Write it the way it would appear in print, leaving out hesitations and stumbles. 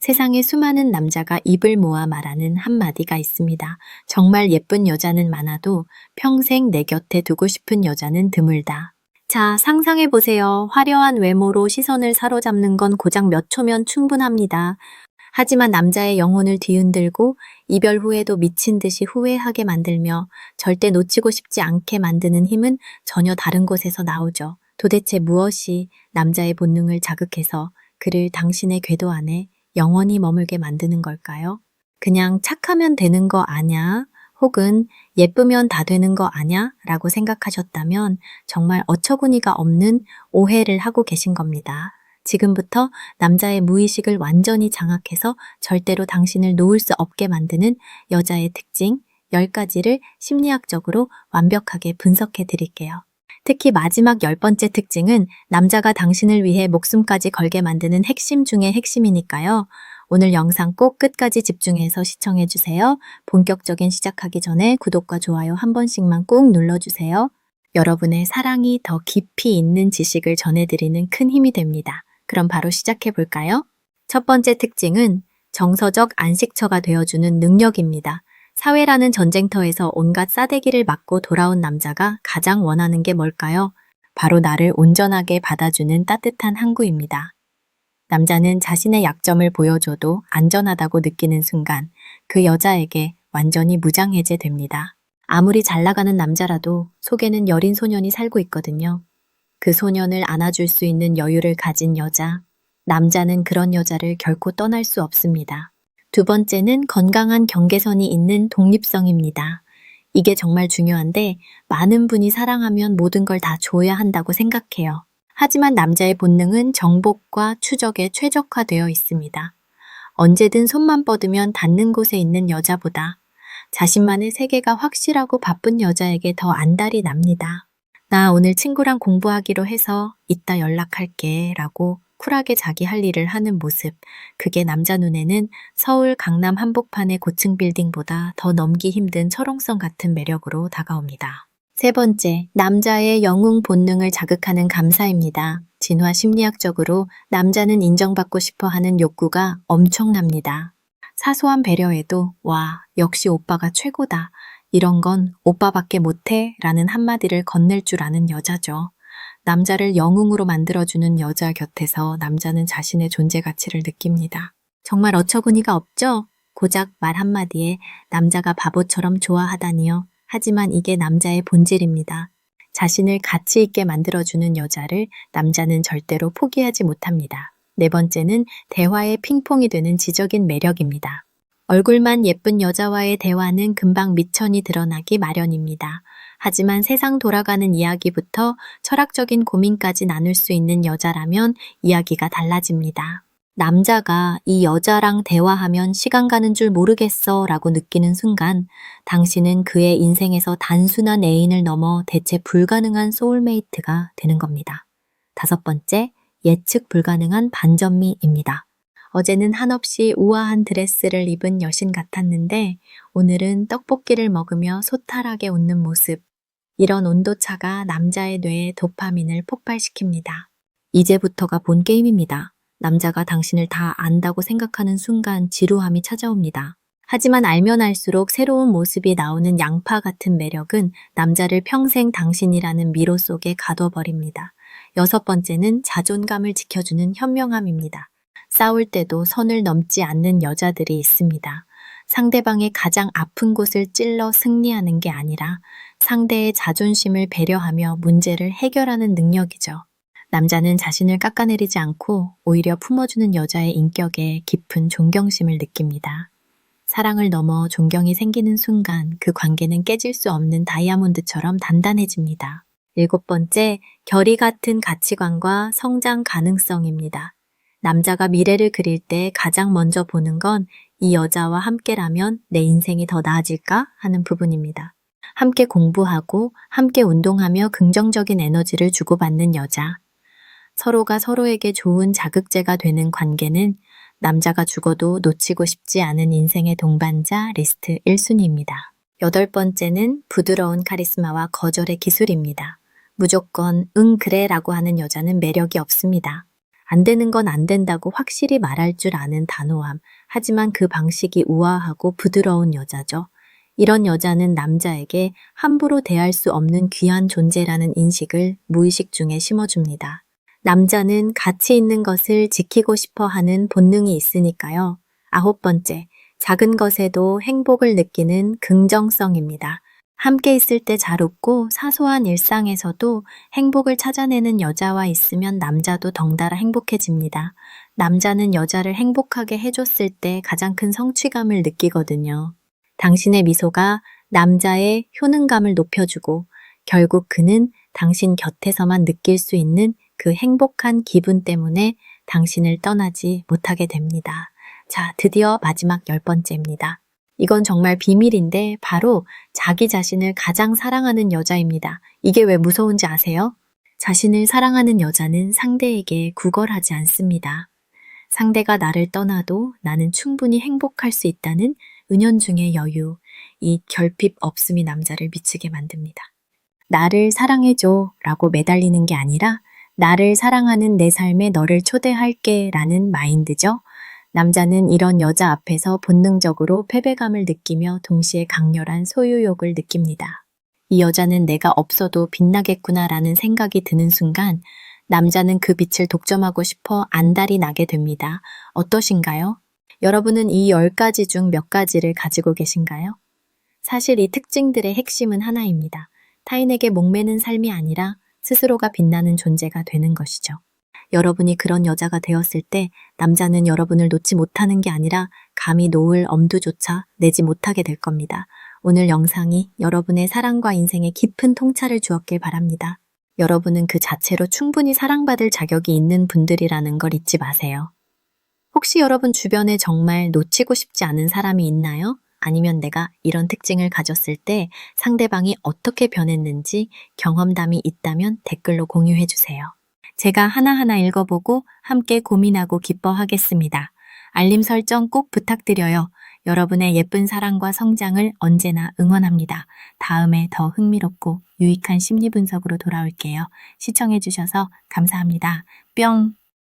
세상에 수많은 남자가 입을 모아 말하는 한마디가 있습니다. 정말 예쁜 여자는 많아도 평생 내 곁에 두고 싶은 여자는 드물다. 자, 상상해보세요. 화려한 외모로 시선을 사로잡는 건 고작 몇 초면 충분합니다. 하지만 남자의 영혼을 뒤흔들고 이별 후에도 미친 듯이 후회하게 만들며 절대 놓치고 싶지 않게 만드는 힘은 전혀 다른 곳에서 나오죠. 도대체 무엇이 남자의 본능을 자극해서 그를 당신의 궤도 안에 영원히 머물게 만드는 걸까요? 그냥 착하면 되는 거 아냐? 혹은 예쁘면 다 되는 거 아냐? 라고 생각하셨다면 정말 어처구니가 없는 오해를 하고 계신 겁니다. 지금부터 남자의 무의식을 완전히 장악해서 절대로 당신을 놓을 수 없게 만드는 여자의 특징 10가지를 심리학적으로 완벽하게 분석해 드릴게요. 특히 마지막 10번째 특징은 남자가 당신을 위해 목숨까지 걸게 만드는 핵심 중의 핵심이니까요. 오늘 영상 꼭 끝까지 집중해서 시청해 주세요. 본격적인 시작하기 전에 구독과 좋아요 한 번씩만 꼭 눌러주세요. 여러분의 사랑이 더 깊이 있는 지식을 전해드리는 큰 힘이 됩니다. 그럼 바로 시작해 볼까요? 첫 번째 특징은 정서적 안식처가 되어주는 능력입니다. 사회라는 전쟁터에서 온갖 싸대기를 맞고 돌아온 남자가 가장 원하는 게 뭘까요? 바로 나를 온전하게 받아주는 따뜻한 항구입니다. 남자는 자신의 약점을 보여줘도 안전하다고 느끼는 순간 그 여자에게 완전히 무장해제됩니다. 아무리 잘 나가는 남자라도 속에는 여린 소년이 살고 있거든요. 그 소년을 안아줄 수 있는 여유를 가진 여자, 남자는 그런 여자를 결코 떠날 수 없습니다. 두 번째는 건강한 경계선이 있는 독립성입니다. 이게 정말 중요한데 많은 분이 사랑하면 모든 걸 다 줘야 한다고 생각해요. 하지만 남자의 본능은 정복과 추적에 최적화되어 있습니다. 언제든 손만 뻗으면 닿는 곳에 있는 여자보다 자신만의 세계가 확실하고 바쁜 여자에게 더 안달이 납니다. 나 오늘 친구랑 공부하기로 해서 이따 연락할게 라고 쿨하게 자기 할 일을 하는 모습. 그게 남자 눈에는 서울 강남 한복판의 고층 빌딩보다 더 넘기 힘든 철옹성 같은 매력으로 다가옵니다. 세 번째, 남자의 영웅 본능을 자극하는 감사입니다. 진화 심리학적으로 남자는 인정받고 싶어 하는 욕구가 엄청납니다. 사소한 배려에도 와, 역시 오빠가 최고다. 이런 건 오빠밖에 못해 라는 한마디를 건넬 줄 아는 여자죠. 남자를 영웅으로 만들어주는 여자 곁에서 남자는 자신의 존재 가치를 느낍니다. 정말 어처구니가 없죠? 고작 말 한마디에 남자가 바보처럼 좋아하다니요. 하지만 이게 남자의 본질입니다. 자신을 가치 있게 만들어주는 여자를 남자는 절대로 포기하지 못합니다. 네 번째는 대화의 핑퐁이 되는 지적인 매력입니다. 얼굴만 예쁜 여자와의 대화는 금방 미천이 드러나기 마련입니다. 하지만 세상 돌아가는 이야기부터 철학적인 고민까지 나눌 수 있는 여자라면 이야기가 달라집니다. 남자가 이 여자랑 대화하면 시간 가는 줄 모르겠어 라고 느끼는 순간 당신은 그의 인생에서 단순한 애인을 넘어 대체 불가능한 소울메이트가 되는 겁니다. 다섯 번째, 예측 불가능한 반전미입니다. 어제는 한없이 우아한 드레스를 입은 여신 같았는데 오늘은 떡볶이를 먹으며 소탈하게 웃는 모습. 이런 온도차가 남자의 뇌에 도파민을 폭발시킵니다. 이제부터가 본 게임입니다. 남자가 당신을 다 안다고 생각하는 순간 지루함이 찾아옵니다. 하지만 알면 알수록 새로운 모습이 나오는 양파 같은 매력은 남자를 평생 당신이라는 미로 속에 가둬버립니다. 여섯 번째는 자존감을 지켜주는 현명함입니다. 싸울 때도 선을 넘지 않는 여자들이 있습니다. 상대방의 가장 아픈 곳을 찔러 승리하는 게 아니라 상대의 자존심을 배려하며 문제를 해결하는 능력이죠. 남자는 자신을 깎아내리지 않고 오히려 품어주는 여자의 인격에 깊은 존경심을 느낍니다. 사랑을 넘어 존경이 생기는 순간 그 관계는 깨질 수 없는 다이아몬드처럼 단단해집니다. 일곱 번째, 결의 같은 가치관과 성장 가능성입니다. 남자가 미래를 그릴 때 가장 먼저 보는 건 이 여자와 함께라면 내 인생이 더 나아질까 하는 부분입니다. 함께 공부하고 함께 운동하며 긍정적인 에너지를 주고받는 여자. 서로가 서로에게 좋은 자극제가 되는 관계는 남자가 죽어도 놓치고 싶지 않은 인생의 동반자 리스트 1순위입니다. 여덟 번째는 부드러운 카리스마와 거절의 기술입니다. 무조건 응 그래 라고 하는 여자는 매력이 없습니다. 안 되는 건 안 된다고 확실히 말할 줄 아는 단호함. 하지만 그 방식이 우아하고 부드러운 여자죠. 이런 여자는 남자에게 함부로 대할 수 없는 귀한 존재라는 인식을 무의식 중에 심어줍니다. 남자는 가치 있는 것을 지키고 싶어 하는 본능이 있으니까요. 9번째, 작은 것에도 행복을 느끼는 긍정성입니다. 함께 있을 때 잘 웃고 사소한 일상에서도 행복을 찾아내는 여자와 있으면 남자도 덩달아 행복해집니다. 남자는 여자를 행복하게 해줬을 때 가장 큰 성취감을 느끼거든요. 당신의 미소가 남자의 효능감을 높여주고 결국 그는 당신 곁에서만 느낄 수 있는 그 행복한 기분 때문에 당신을 떠나지 못하게 됩니다. 자, 드디어 마지막 10번째입니다. 이건 정말 비밀인데 바로 자기 자신을 가장 사랑하는 여자입니다. 이게 왜 무서운지 아세요? 자신을 사랑하는 여자는 상대에게 구걸하지 않습니다. 상대가 나를 떠나도 나는 충분히 행복할 수 있다는 은연중의 여유, 이 결핍 없음이 남자를 미치게 만듭니다. 나를 사랑해줘 라고 매달리는 게 아니라 나를 사랑하는 내 삶에 너를 초대할게 라는 마인드죠. 남자는 이런 여자 앞에서 본능적으로 패배감을 느끼며 동시에 강렬한 소유욕을 느낍니다. 이 여자는 내가 없어도 빛나겠구나라는 생각이 드는 순간 남자는 그 빛을 독점하고 싶어 안달이 나게 됩니다. 어떠신가요? 여러분은 이 10가지 중 몇 가지를 가지고 계신가요? 사실 이 특징들의 핵심은 하나입니다. 타인에게 목매는 삶이 아니라 스스로가 빛나는 존재가 되는 것이죠. 여러분이 그런 여자가 되었을 때 남자는 여러분을 놓지 못하는 게 아니라 감히 놓을 엄두조차 내지 못하게 될 겁니다. 오늘 영상이 여러분의 사랑과 인생에 깊은 통찰을 주었길 바랍니다. 여러분은 그 자체로 충분히 사랑받을 자격이 있는 분들이라는 걸 잊지 마세요. 혹시 여러분 주변에 정말 놓치고 싶지 않은 사람이 있나요? 아니면 내가 이런 특징을 가졌을 때 상대방이 어떻게 변했는지 경험담이 있다면 댓글로 공유해 주세요. 제가 하나하나 읽어보고 함께 고민하고 기뻐하겠습니다. 알림 설정 꼭 부탁드려요. 여러분의 예쁜 사랑과 성장을 언제나 응원합니다. 다음에 더 흥미롭고 유익한 심리 분석으로 돌아올게요. 시청해주셔서 감사합니다. 뿅!